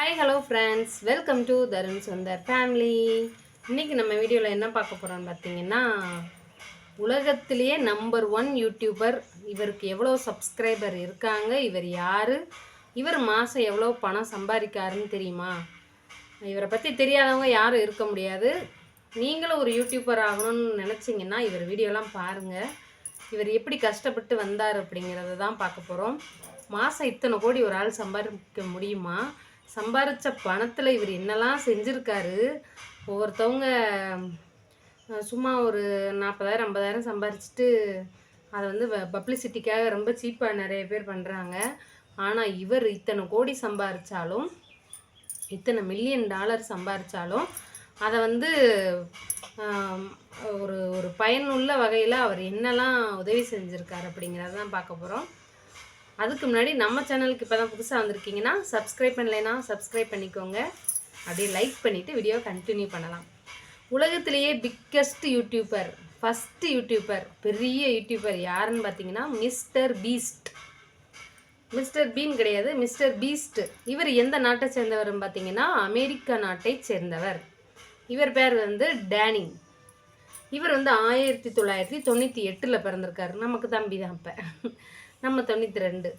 Hi hello friends, welcome to Tarun Sundar family. இன்றைக்கி நம்ம வீடியோவில் என்ன பார்க்க போகிறோம்னு பார்த்தீங்கன்னா, உலகத்திலேயே நம்பர் 1 யூடியூபர். இவருக்கு எவ்வளோ சப்ஸ்கிரைபர் இருக்காங்க, இவர் யார், இவர் மாதம் எவ்வளோ பணம் சம்பாதிக்காருன்னு தெரியுமா? இவரை பற்றி தெரியாதவங்க யாரும் இருக்க முடியாது. நீங்களும் ஒரு யூடியூபர் ஆகணும்னு நினச்சிங்கன்னா இவர் வீடியோலாம் பாருங்கள். இவர் எப்படி கஷ்டப்பட்டு வந்தார் அப்படிங்கிறத தான் பார்க்க போகிறோம். மாதம் இத்தனை கோடி ஒரு ஆள் சம்பாதிக்க முடியுமா? சம்பாதிச்ச பணத்தில் இவர் என்னெல்லாம் செஞ்சுருக்காரு. ஒவ்வொருத்தவங்க சும்மா ஒரு 40,000 50,000 சம்பாரிச்சிட்டு அதை வந்து பப்ளிசிட்டிக்காக ரொம்ப சீப்பாக நிறைய பேர் பண்ணுறாங்க. ஆனால் இவர் இத்தனை கோடி சம்பாதிச்சாலும், இத்தனை $1,000,000 சம்பாதிச்சாலும் அதை வந்து ஒரு ஒரு பயனுள்ள வகையில் அவர் என்னெல்லாம் உதவி செஞ்சுருக்கார் அப்படிங்கிறத தான் பார்க்க போகிறோம். அதுக்கு முன்னாடி நம்ம சேனலுக்கு இப்போ தான் புதுசாக வந்திருக்கீங்கன்னா சப்ஸ்கிரைப் பண்ணலைன்னா சப்ஸ்கிரைப் பண்ணிக்கோங்க. அப்படியே லைக் பண்ணிவிட்டு வீடியோ கண்டினியூ பண்ணலாம். உலகத்திலேயே பிக்கஸ்ட் யூடியூபர், ஃபஸ்ட்டு யூடியூபர், பெரிய யூடியூபர் யாருன்னு பார்த்தீங்கன்னா மிஸ்டர் பீஸ்ட். மிஸ்டர் பீன் கிடையாது, மிஸ்டர் பீஸ்ட். இவர் எந்த நாட்டை சேர்ந்தவர்னு பார்த்தீங்கன்னா அமெரிக்கா நாட்டை சேர்ந்தவர். இவர் பேர் வந்து டேனி. இவர் வந்து 1998 பிறந்திருக்காரு. நமக்கு தம்பி தான். அப்போ நம்ம 92.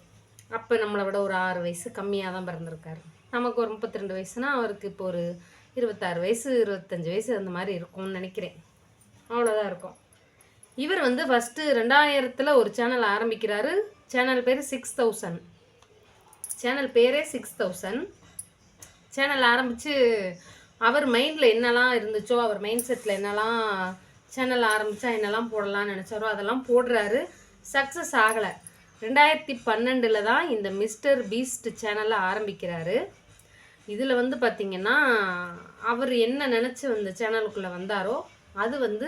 அப்போ நம்மளை விட ஒரு 6 வயசு கம்மியாக தான் பிறந்திருக்காரு. நமக்கு ஒரு 32 வயசுனா அவருக்கு இப்போ ஒரு 26 வயசு 25 வயசு அந்த மாதிரி இருக்கும்னு நினைக்கிறேன். அவ்வளோதான் இருக்கும். இவர் வந்து ஃபஸ்ட்டு 2000 ஒரு சேனல் ஆரம்பிக்கிறாரு. சேனல் பேர் 6000. சேனல் பேரே 6000. சேனல் ஆரம்பித்து அவர் மைண்டில் என்னெல்லாம் இருந்துச்சோ, அவர் மைண்ட் செட்டில் என்னெல்லாம் சேனல் ஆரம்பித்தா என்னெல்லாம் போடலான்னு நினச்சாரோ அதெல்லாம் போடுறாரு. சக்ஸஸ் ஆகலை. 2012 தான் இந்த மிஸ்டர் பீஸ்ட் சேனலை ஆரம்பிக்கிறாரு. இதில் வந்து பார்த்திங்கன்னா அவர் என்ன நினச்சி இந்த சேனலுக்குள்ளே வந்தாரோ அது வந்து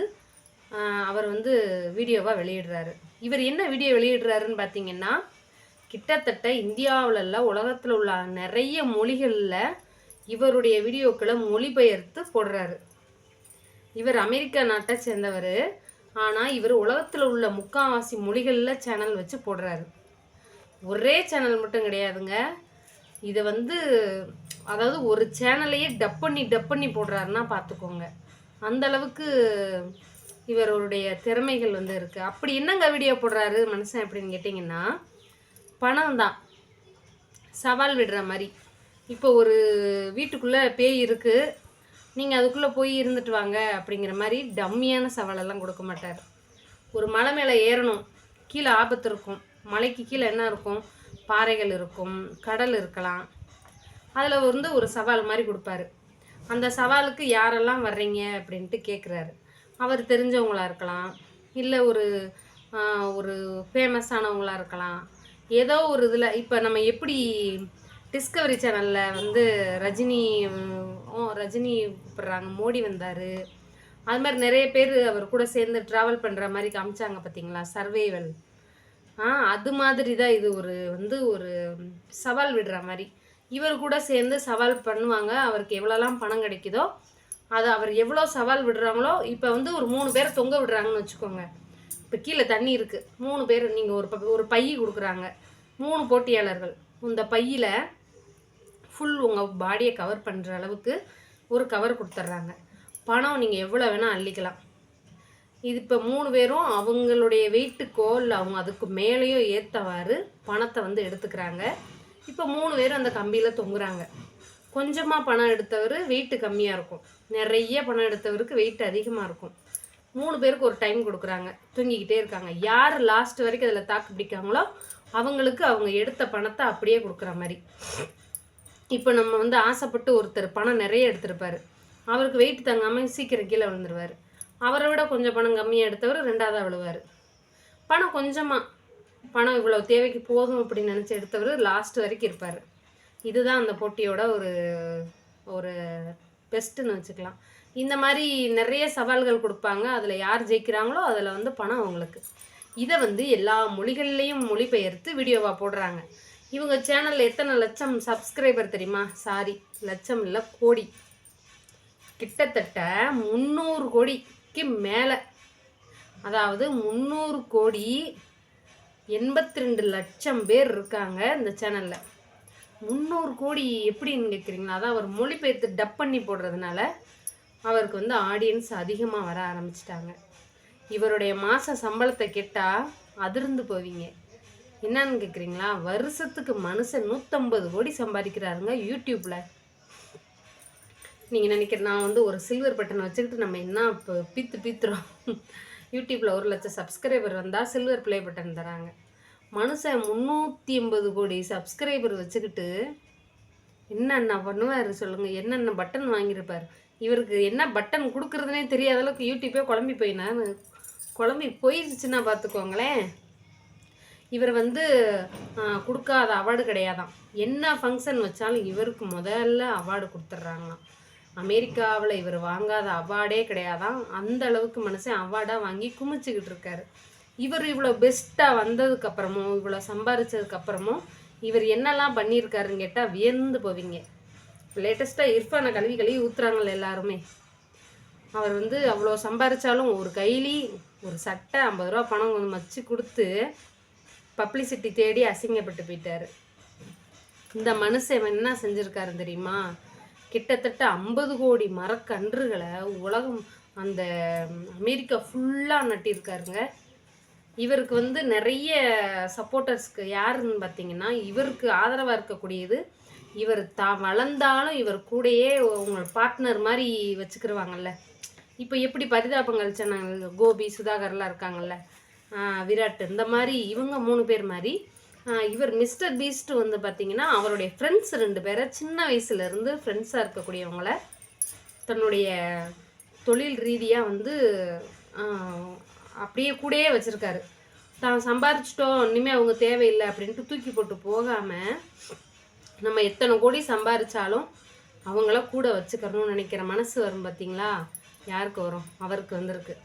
அவர் வந்து வீடியோவாக வெளியிடுறாரு. இவர் என்ன வீடியோ வெளியிடுறாருன்னு பார்த்திங்கன்னா, கிட்டத்தட்ட இந்தியாவிலல்ல உலகத்தில் உள்ள நிறைய மொழிகளில் இவருடைய வீடியோக்களை மொழிபெயர்த்து போடுறாரு. இவர் அமெரிக்கா நாட்டை சேர்ந்தவர். ஆனால் இவர் உலகத்தில் உள்ள முக்கால்வாசி மொழிகளில் சேனல் வச்சு போடுறாரு. ஒரே சேனல் மட்டும் கிடையாதுங்க. இதை வந்து அதாவது ஒரு சேனலையே டப் பண்ணி போடுறாருன்னா பார்த்துக்கோங்க. அந்தளவுக்கு இவருடைய திறமைகள் வந்து இருக்குது. அப்படி என்னங்க வீடியோ போடுறாரு மனுஷன் அப்படின்னு கேட்டிங்கன்னா, பணம் தான். சவால் விடுற மாதிரி. இப்போ ஒரு வீட்டுக்குள்ளே பேய் இருக்குது, நீங்கள் அதுக்குள்ளே போய் இருந்துட்டு வாங்க அப்படிங்கிற மாதிரி டம்மியான சவாலெல்லாம் கொடுக்க மாட்டார். ஒரு மலை மேலே ஏறணும், கீழே ஆபத்து இருக்கும். மலைக்கு கீழே என்ன இருக்கும்? பாறைகள் இருக்கும், கடல் இருக்கலாம். அதில் வந்து ஒரு சவால் மாதிரி கொடுப்பாரு. அந்த சவாலுக்கு யாரெல்லாம் வர்றீங்க அப்படின்ட்டு கேட்குறாரு. அவர் தெரிஞ்சவங்களாக இருக்கலாம், இல்லை ஒரு ஒரு ஃபேமஸானவங்களாக இருக்கலாம். ஏதோ ஒரு இதில் இப்போ நம்ம எப்படி டிஸ்கவரி சேனலில் வந்து ரஜினி கூப்பிட்றாங்க, மோடி வந்தார், அது மாதிரி நிறைய பேர் அவர் கூட சேர்ந்து ட்ராவல் பண்ணுற மாதிரி காமிச்சாங்க பார்த்தீங்களா, சர்வைவல். அது மாதிரி தான் இது. ஒரு சவால் விடுற மாதிரி இவர் கூட சேர்ந்து சவால் பண்ணுவாங்க. அவருக்கு எவ்வளோலாம் பணம் கிடைக்குதோ அது அவர் எவ்வளோ சவால் விடுறாங்களோ. இப்போ வந்து ஒரு 3 பேரை தொங்க விடுறாங்கன்னு வச்சுக்கோங்க. இப்போ கீழே தண்ணி இருக்குது, 3 பேர், நீங்கள் ஒரு பை கொடுக்குறாங்க, 3 போட்டியாளர்கள். இந்த பையில் ஃபுல் உங்கள் பாடியை கவர் பண்ணுற அளவுக்கு ஒரு கவர் கொடுத்துட்றாங்க. பணம் நீங்கள் எவ்வளோ வேணால் அள்ளிக்கலாம். இது இப்போ 3 பேரும் அவங்களுடைய வெயிட்டுக்கோ இல்லை அவங்க அதுக்கு மேலேயோ ஏற்றவாறு பணத்தை வந்து எடுத்துக்கிறாங்க. இப்போ 3 பேரும் அந்த கம்பியில் தொங்குறாங்க. கொஞ்சமாக பணம் எடுத்தவர் வெயிட்டு கம்மியாக இருக்கும், நிறைய பணம் எடுத்தவருக்கு வெயிட் அதிகமாக இருக்கும். 3 பேருக்கு ஒரு டைம் கொடுக்குறாங்க, தூங்கிக்கிட்டே இருக்காங்க. யார் லாஸ்ட் வரைக்கும் அதில் தாக்கு பிடிக்காங்களோ அவங்களுக்கு அவங்க எடுத்த பணத்தை அப்படியே கொடுக்குற மாதிரி. இப்போ நம்ம வந்து ஆசைப்பட்டு ஒருத்தர் பணம் நிறைய எடுத்திருப்பார், அவருக்கு வெயிட் தங்காமல் சீக்கிரம் கீழே விழுந்துருவார். அவரை விட கொஞ்சம் பணம் கம்மியாக எடுத்தவர் 2ஆவதாக விழுவார். பணம் கொஞ்சமாக, பணம் இவ்வளோ தேவைக்கு போதும் அப்படின்னு நினச்சி எடுத்தவர் லாஸ்ட் வரைக்கும் இருப்பார். இதுதான் அந்த போட்டியோட ஒரு பெஸ்ட்டுன்னு வச்சுக்கலாம். இந்த மாதிரி நிறைய சவால்கள் கொடுப்பாங்க. அதில் யார் ஜெயிக்கிறாங்களோ அதில் வந்து பணம் அவங்களுக்கு. இதை வந்து எல்லா மொழிகள்லேயும் மொழிபெயர்த்து வீடியோவாக போடுறாங்க. இவங்க சேனலில் எத்தனை லட்சம் சப்ஸ்கிரைபர் தெரியுமா? சாரி, லட்சம் இல்லை, கோடி. கிட்டத்தட்ட 300 கோடிக்கு மேலே. அதாவது 300 கோடி 82 லட்சம் பேர் இருக்காங்க இந்த சேனலில். 300 கோடி எப்படின்னு கேட்குறீங்களா? அதான் அவர் மொழிபெயர்த்து டப் பண்ணி போடுறதுனால அவருக்கு வந்து ஆடியன்ஸ் அதிகமாக வர ஆரம்பிச்சிட்டாங்க. இவருடைய மாத சம்பளத்தை கேட்டால் அதிர்ந்து போவீங்க. என்னன்னு கேட்குறீங்களா? வருஷத்துக்கு மனுஷன் 150 கோடி சம்பாதிக்கிறாருங்க யூடியூப்பில். நீங்கள் நினைக்கிற நான் வந்து ஒரு சில்வர் பட்டன் வச்சுக்கிட்டு நம்ம என்ன இப்போ பீத்துறோம். யூடியூப்பில் 1 லட்சம் சப்ஸ்கிரைபர் வந்தால் சில்வர் ப்ளே பட்டன் தராங்க. மனுஷன் 380 கோடி சப்ஸ்கிரைபர் வச்சுக்கிட்டு என்னென்ன பண்ணுவார் சொல்லுங்கள்? என்னென்ன பட்டன் வாங்கியிருப்பார்? இவருக்கு என்ன பட்டன் கொடுக்குறதுனே தெரியாத அளவுக்கு யூடியூப்பே குழம்பி போயிடுச்சுன்னா பார்த்துக்கோங்களேன். இவர் வந்து கொடுக்காத அவார்டு கிடையாதான். என்ன ஃபங்க்ஷன் வச்சாலும் இவருக்கு முதல்ல அவார்டு கொடுத்துட்றாங்களாம். அமெரிக்காவில் இவர் வாங்காத அவார்டே கிடையாதான். அந்த அளவுக்கு மனுஷன் அவார்டாக வாங்கி குமிச்சுக்கிட்டு இருக்காரு. இவர் இவ்வளோ பெஸ்ட்டாக வந்ததுக்கப்புறமும் இவ்வளோ சம்பாதிச்சதுக்கப்புறமும் இவர் என்னெல்லாம் பண்ணியிருக்காருன்னு கேட்டால் வியந்து போவீங்க. லேட்டஸ்ட்டாக இர்ஃபானை கழுவி ஊற்றுறாங்கல்ல எல்லாருமே. அவர் வந்து அவ்வளோ சம்பாதிச்சாலும் ஒரு கைலி ஒரு சட்டை 50 ரூபா பணம் கொஞ்சம் வச்சு கொடுத்து பப்ளிசிட்டி தேடி அசிங்கப்பட்டு போயிட்டார். இந்த மனுஷன் என்ன செஞ்சுருக்காரு தெரியுமா? கிட்டத்தட்ட 50 கோடி மரக்கன்றுகளை உலகம் அந்த அமெரிக்கா ஃபுல்லாக நட்டியிருக்காருங்க. இவருக்கு வந்து நிறைய சப்போர்ட்டர்ஸ்க்கு யாருன்னு பார்த்தீங்கன்னா, இவருக்கு ஆதரவாக இருக்கக்கூடியது இவர் வளர்ந்தாலும் இவர் கூடயே உங்கள் பார்ட்னர் மாதிரி வச்சுக்கிருவாங்கல்ல. இப்போ எப்படி பரிதாபங்கள் சேனல் கோபி சுதாகர்லாம் இருக்காங்கல்ல, விராட், இந்த மாதிரி இவங்க 3 பேர் மாதிரி இவர் மிஸ்டர் பீஸ்ட் வந்து பார்த்திங்கன்னா அவருடைய ஃப்ரெண்ட்ஸ் 2 பேரை சின்ன வயசுலேருந்து ஃப்ரெண்ட்ஸாக இருக்கக்கூடியவங்கள தன்னுடைய தொழில் ரீதியாக வந்து அப்படியே கூடயே வச்சுருக்காரு. தான் சம்பாரிச்சிட்டோம் இனிமேல் அவங்க தேவையில்லை அப்படின்ட்டு தூக்கி போட்டு போகாமல் நம்ம எத்தனை கோடி சம்பாரித்தாலும் அவங்கள கூட வச்சுக்கணும்னு நினைக்கிற மனசு வரும் பார்த்தீங்களா? யாருக்கு வரும்? அவருக்கு வந்திருக்கு.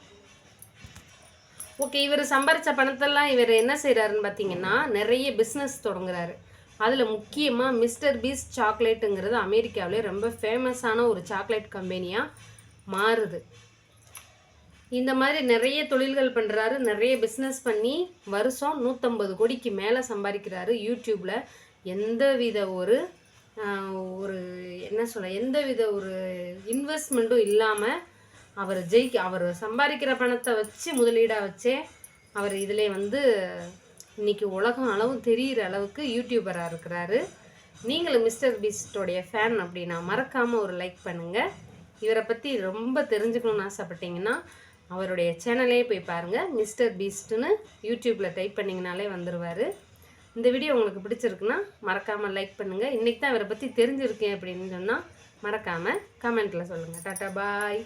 ஓகே, இவர் சம்பாரித்த பணத்தெல்லாம் இவர் என்ன செய்கிறாருன்னு பார்த்தீங்கன்னா நிறைய பிஸ்னஸ் தொடங்குறாரு. அதில் முக்கியமாக மிஸ்டர் பீஸ்ட் சாக்லேட்டுங்கிறது அமெரிக்காவிலே ரொம்ப ஃபேமஸான ஒரு சாக்லேட் கம்பெனியாக மாறுது. இந்த மாதிரி நிறைய தொழில்கள் பண்ணுறாரு. நிறைய பிஸ்னஸ் பண்ணி வருஷம் 150 கோடிக்கு மேலே சம்பாதிக்கிறாரு யூடியூப்பில். எந்தவித ஒரு எந்தவித ஒரு இன்வெஸ்ட்மெண்ட்டும் இல்லாமல் அவர் சம்பாதிக்கிற பணத்தை வச்சு முதலீடாக வச்சே அவர் இதிலே வந்து இன்றைக்கி உலகம் அளவும் தெரிகிற அளவுக்கு யூடியூபராக இருக்கிறாரு. நீங்களும் மிஸ்டர் பீஸ்டோடைய ஃபேன் அப்படின்னா மறக்காமல் ஒரு லைக் பண்ணுங்கள். இவரை பற்றி ரொம்ப தெரிஞ்சுக்கணுன்னு ஆசைப்பட்டீங்கன்னா அவருடைய சேனலே போய் பாருங்கள். மிஸ்டர் பீஸ்ட்டுன்னு யூடியூப்பில் டைப் பண்ணிங்கனாலே வந்துடுவார். இந்த வீடியோ உங்களுக்கு பிடிச்சிருக்குன்னா மறக்காமல் லைக் பண்ணுங்கள். இன்றைக்கி தான் இவரை பற்றி தெரிஞ்சிருக்கேன் அப்படின்னு சொன்னால் மறக்காமல் கமெண்ட்டில் சொல்லுங்கள். டாட்டா பாய்.